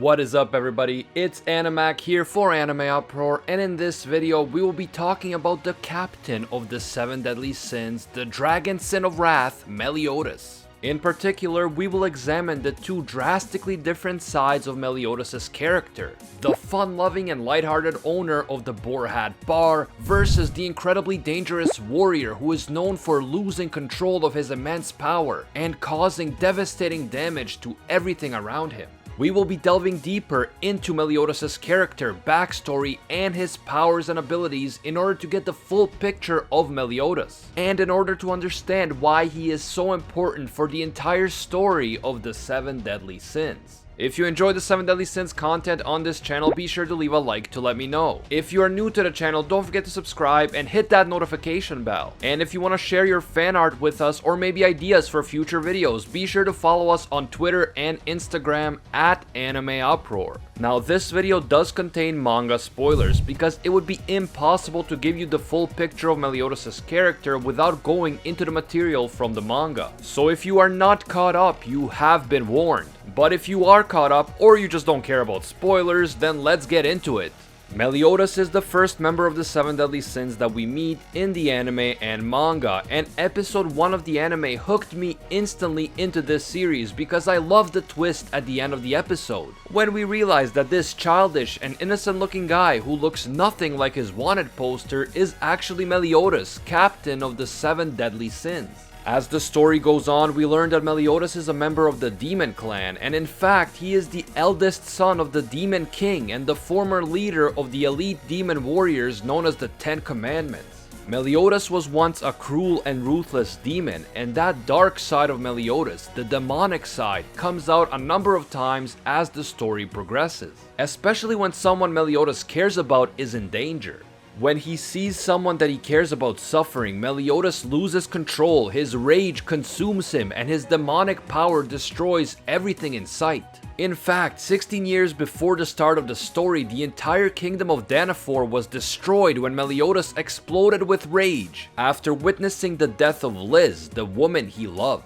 What is up everybody, it's Animac here for Anime Uproar, and in this video we will be talking about the captain of the 7 deadly sins, the dragon sin of wrath, Meliodas. In particular, we will examine the two drastically different sides of Meliodas' character. The fun-loving and lighthearted owner of the Boar Hat Bar versus the incredibly dangerous warrior who is known for losing control of his immense power and causing devastating damage to everything around him. We will be delving deeper into Meliodas' character, backstory, and his powers and abilities in order to get the full picture of Meliodas, and in order to understand why he is so important for the entire story of the 7 deadly sins. If you enjoy the 7 deadly sins content on this channel, be sure to leave a like to let me know. If you are new to the channel, don't forget to subscribe and hit that notification bell. And if you want to share your fan art with us or maybe ideas for future videos, be sure to follow us on Twitter and Instagram at Anime Uproar. Now this video does contain manga spoilers because it would be impossible to give you the full picture of Meliodas' character without going into the material from the manga. So if you are not caught up, you have been warned. But if you are caught up or you just don't care about spoilers, then let's get into it. Meliodas is the first member of the 7 deadly sins that we meet in the anime and manga, and episode 1 of the anime hooked me instantly into this series because I loved the twist at the end of the episode, when we realized that this childish and innocent looking guy who looks nothing like his wanted poster is actually Meliodas, captain of the 7 deadly sins. As the story goes on, we learn that Meliodas is a member of the Demon Clan, and in fact, he is the eldest son of the Demon King and the former leader of the elite demon warriors known as the 10 Commandments. Meliodas was once a cruel and ruthless demon, and that dark side of Meliodas, the demonic side, comes out a number of times as the story progresses, especially when someone Meliodas cares about is in danger. When he sees someone that he cares about suffering, Meliodas loses control, his rage consumes him, and his demonic power destroys everything in sight. In fact, 16 years before the start of the story, the entire kingdom of Danafor was destroyed when Meliodas exploded with rage, after witnessing the death of Liz, the woman he loved.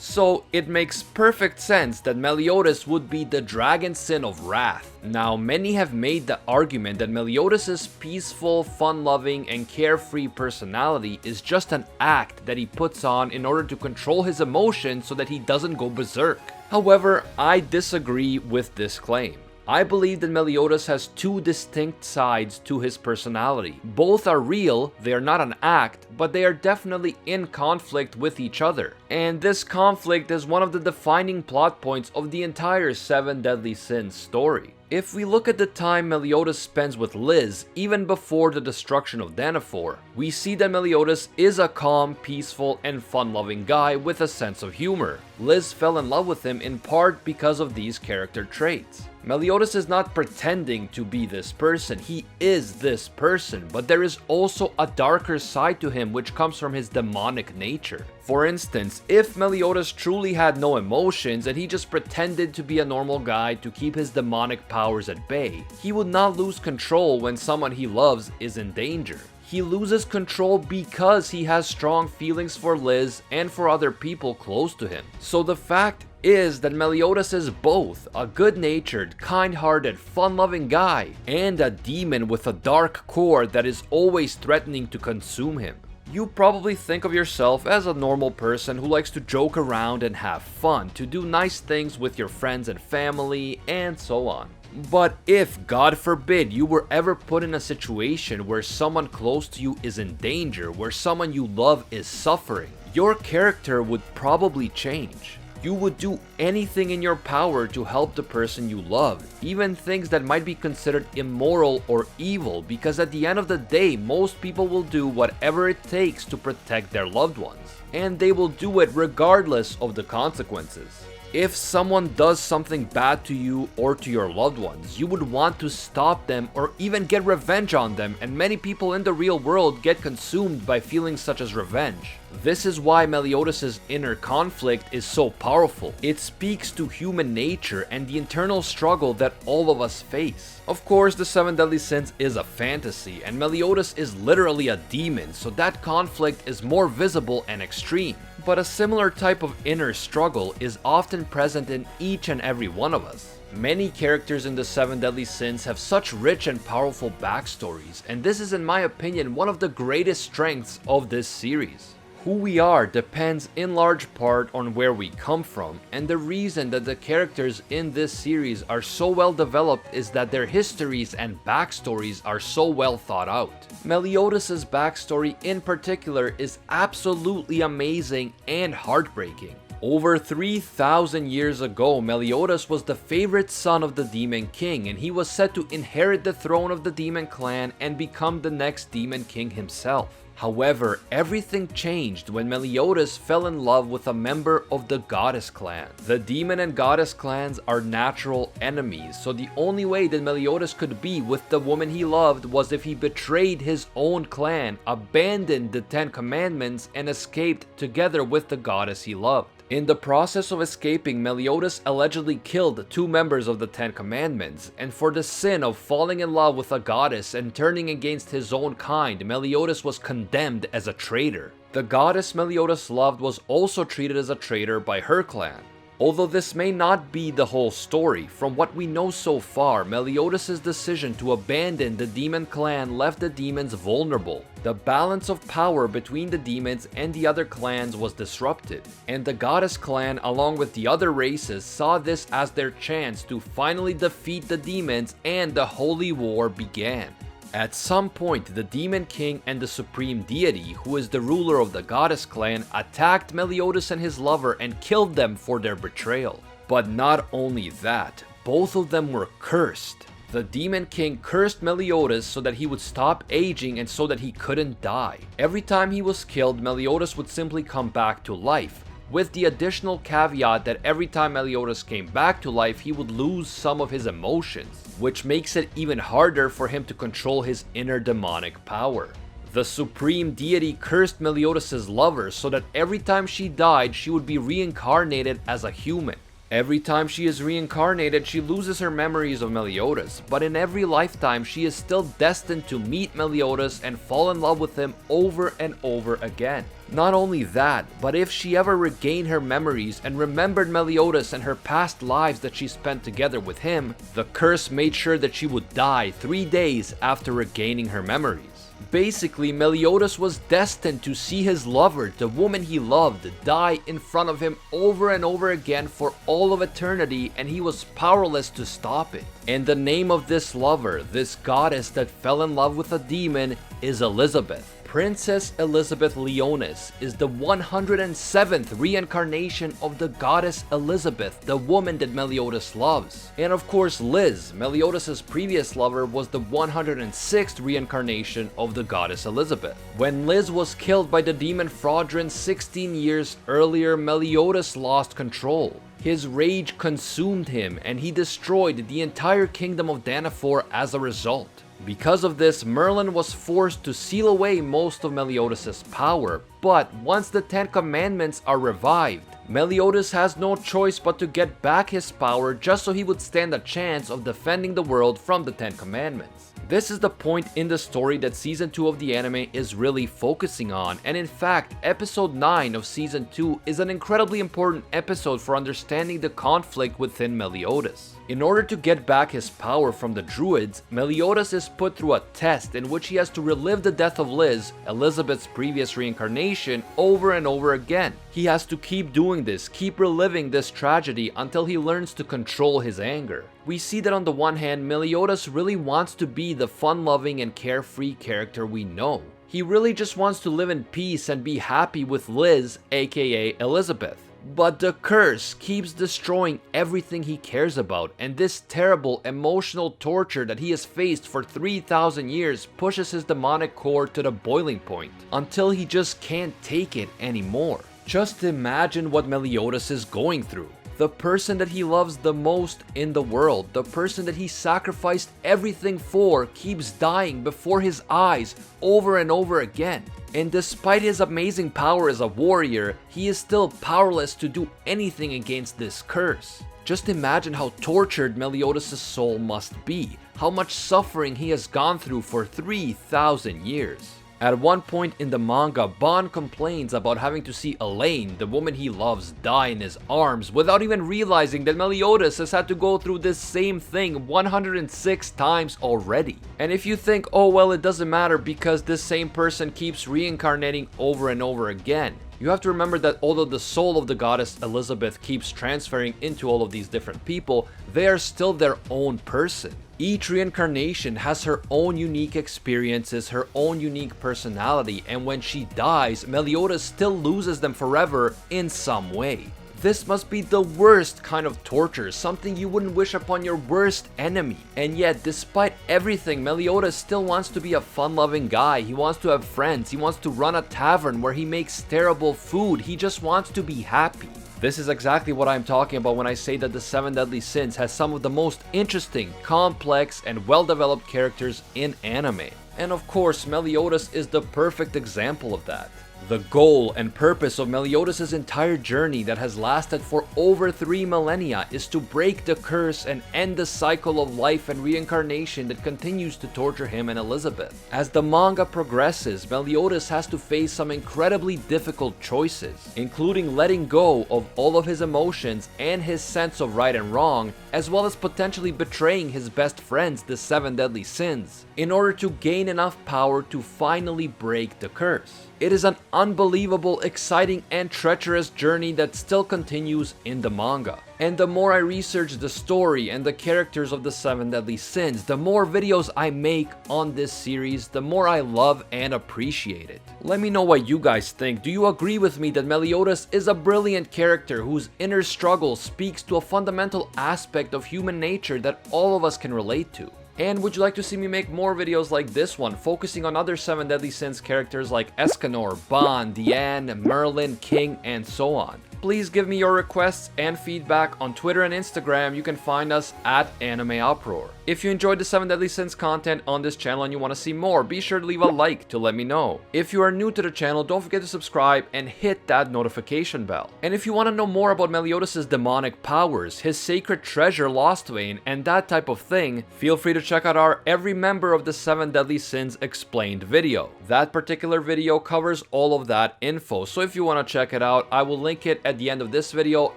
So it makes perfect sense that Meliodas would be the dragon sin of wrath. Now, many have made the argument that Meliodas' peaceful, fun-loving, and carefree personality is just an act that he puts on in order to control his emotions so that he doesn't go berserk. However, I disagree with this claim. I believe that Meliodas has two distinct sides to his personality. Both are real, they are not an act, but they are definitely in conflict with each other. And this conflict is one of the defining plot points of the entire 7 deadly sins story. If we look at the time Meliodas spends with Liz, even before the destruction of Danafor, we see that Meliodas is a calm, peaceful, and fun-loving guy with a sense of humor. Liz fell in love with him in part because of these character traits. Meliodas is not pretending to be this person, he is this person, but there is also a darker side to him which comes from his demonic nature. For instance, if Meliodas truly had no emotions and he just pretended to be a normal guy to keep his demonic powers at bay, he would not lose control when someone he loves is in danger. He loses control because he has strong feelings for Liz and for other people close to him. So the fact is that Meliodas is both a good-natured, kind-hearted, fun-loving guy and a demon with a dark core that is always threatening to consume him. You probably think of yourself as a normal person who likes to joke around and have fun, to do nice things with your friends and family, and so on. But if, God forbid, you were ever put in a situation where someone close to you is in danger, where someone you love is suffering, your character would probably change. You would do anything in your power to help the person you love, even things that might be considered immoral or evil, because at the end of the day, most people will do whatever it takes to protect their loved ones, and they will do it regardless of the consequences. If someone does something bad to you or to your loved ones, you would want to stop them or even get revenge on them, and many people in the real world get consumed by feelings such as revenge. This is why Meliodas' inner conflict is so powerful. It speaks to human nature and the internal struggle that all of us face. Of course, the 7 deadly sins is a fantasy, and Meliodas is literally a demon, so that conflict is more visible and extreme. But a similar type of inner struggle is often present in each and every one of us. Many characters in the 7 deadly sins have such rich and powerful backstories, and this is, in my opinion, one of the greatest strengths of this series. Who we are depends in large part on where we come from, and the reason that the characters in this series are so well developed is that their histories and backstories are so well thought out. Meliodas' backstory in particular is absolutely amazing and heartbreaking. Over 3,000 years ago, Meliodas was the favorite son of the Demon King, and he was set to inherit the throne of the Demon Clan and become the next Demon King himself. However, everything changed when Meliodas fell in love with a member of the Goddess Clan. The Demon and Goddess clans are natural enemies, so the only way that Meliodas could be with the woman he loved was if he betrayed his own clan, abandoned the 10 Commandments, and escaped together with the goddess he loved. In the process of escaping, Meliodas allegedly killed 2 members of the 10 Commandments, and for the sin of falling in love with a goddess and turning against his own kind, Meliodas was condemned as a traitor. The goddess Meliodas loved was also treated as a traitor by her clan. Although this may not be the whole story, from what we know so far, Meliodas' decision to abandon the demon clan left the demons vulnerable. The balance of power between the demons and the other clans was disrupted, and the goddess clan along with the other races saw this as their chance to finally defeat the demons, and the holy war began. At some point, the Demon King and the Supreme Deity, who is the ruler of the Goddess Clan, attacked Meliodas and his lover and killed them for their betrayal. But not only that, both of them were cursed. The Demon King cursed Meliodas so that he would stop aging and so that he couldn't die. Every time he was killed, Meliodas would simply come back to life, with the additional caveat that every time Meliodas came back to life, he would lose some of his emotions, which makes it even harder for him to control his inner demonic power. The Supreme Deity cursed Meliodas' lover so that every time she died, she would be reincarnated as a human. Every time she is reincarnated, she loses her memories of Meliodas, but in every lifetime, she is still destined to meet Meliodas and fall in love with him over and over again. Not only that, but if she ever regained her memories and remembered Meliodas and her past lives that she spent together with him, the curse made sure that she would die 3 days after regaining her memories. Basically, Meliodas was destined to see his lover, the woman he loved, die in front of him over and over again for all of eternity, and he was powerless to stop it. And the name of this lover, this goddess that fell in love with a demon, is Elizabeth. Princess Elizabeth Leonis is the 107th reincarnation of the goddess Elizabeth, the woman that Meliodas loves. And of course Liz, Meliodas' previous lover, was the 106th reincarnation of the goddess Elizabeth. When Liz was killed by the demon Fraudrin 16 years earlier, Meliodas lost control. His rage consumed him, and he destroyed the entire kingdom of Danafor as a result. Because of this, Merlin was forced to seal away most of Meliodas' power, but once the 10 Commandments are revived, Meliodas has no choice but to get back his power just so he would stand a chance of defending the world from the 10 Commandments. This is the point in the story that Season 2 of the anime is really focusing on, and in fact, Episode 9 of Season 2 is an incredibly important episode for understanding the conflict within Meliodas. In order to get back his power from the Druids, Meliodas is put through a test in which he has to relive the death of Liz, Elizabeth's previous reincarnation, over and over again. He has to keep doing this, keep reliving this tragedy until he learns to control his anger. We see that on the one hand, Meliodas really wants to be the fun-loving and carefree character we know. He really just wants to live in peace and be happy with Liz, aka Elizabeth. But the curse keeps destroying everything he cares about, and this terrible emotional torture that he has faced for 3,000 years pushes his demonic core to the boiling point, until he just can't take it anymore. Just imagine what Meliodas is going through. The person that he loves the most in the world, the person that he sacrificed everything for, keeps dying before his eyes over and over again. And despite his amazing power as a warrior, he is still powerless to do anything against this curse. Just imagine how tortured Meliodas' soul must be, how much suffering he has gone through for 3,000 years. At one point in the manga, Bon complains about having to see Elaine, the woman he loves, die in his arms without even realizing that Meliodas has had to go through this same thing 106 times already. And if you think, oh well, it doesn't matter because this same person keeps reincarnating over and over again, you have to remember that although the soul of the goddess Elizabeth keeps transferring into all of these different people, they are still their own person. Each reincarnation has her own unique experiences, her own unique personality, and when she dies, Meliodas still loses them forever in some way. This must be the worst kind of torture, something you wouldn't wish upon your worst enemy. And yet, despite everything, Meliodas still wants to be a fun-loving guy. He wants to have friends, he wants to run a tavern where he makes terrible food, he just wants to be happy. This is exactly what I'm talking about when I say that the Seven Deadly Sins has some of the most interesting, complex, and well-developed characters in anime. And of course, Meliodas is the perfect example of that. The goal and purpose of Meliodas' entire journey that has lasted for over 3 millennia is to break the curse and end the cycle of life and reincarnation that continues to torture him and Elizabeth. As the manga progresses, Meliodas has to face some incredibly difficult choices, including letting go of all of his emotions and his sense of right and wrong, as well as potentially betraying his best friends, the Seven Deadly Sins, in order to gain enough power to finally break the curse. It is an unbelievable, exciting, and treacherous journey that still continues in the manga. And the more I research the story and the characters of the Seven Deadly Sins, the more videos I make on this series, the more I love and appreciate it. Let me know what you guys think. Do you agree with me that Meliodas is a brilliant character whose inner struggle speaks to a fundamental aspect of human nature that all of us can relate to? And would you like to see me make more videos like this one, focusing on other Seven Deadly Sins characters like Escanor, Ban, Diane, Merlin, King, and so on? Please give me your requests and feedback on Twitter and Instagram. You can find us at Anime Uproar. If you enjoyed the Seven Deadly Sins content on this channel and you want to see more, be sure to leave a like to let me know. If you are new to the channel, don't forget to subscribe and hit that notification bell. And if you want to know more about Meliodas' demonic powers, his sacred treasure Lostvein, and that type of thing, feel free to check out our Every Member of the Seven Deadly Sins Explained video. That particular video covers all of that info, so if you want to check it out, I will link it at the end of this video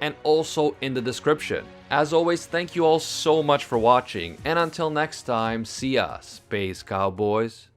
and also in the description. As always, thank you all so much for watching, and until next time, see ya, Space Cowboys.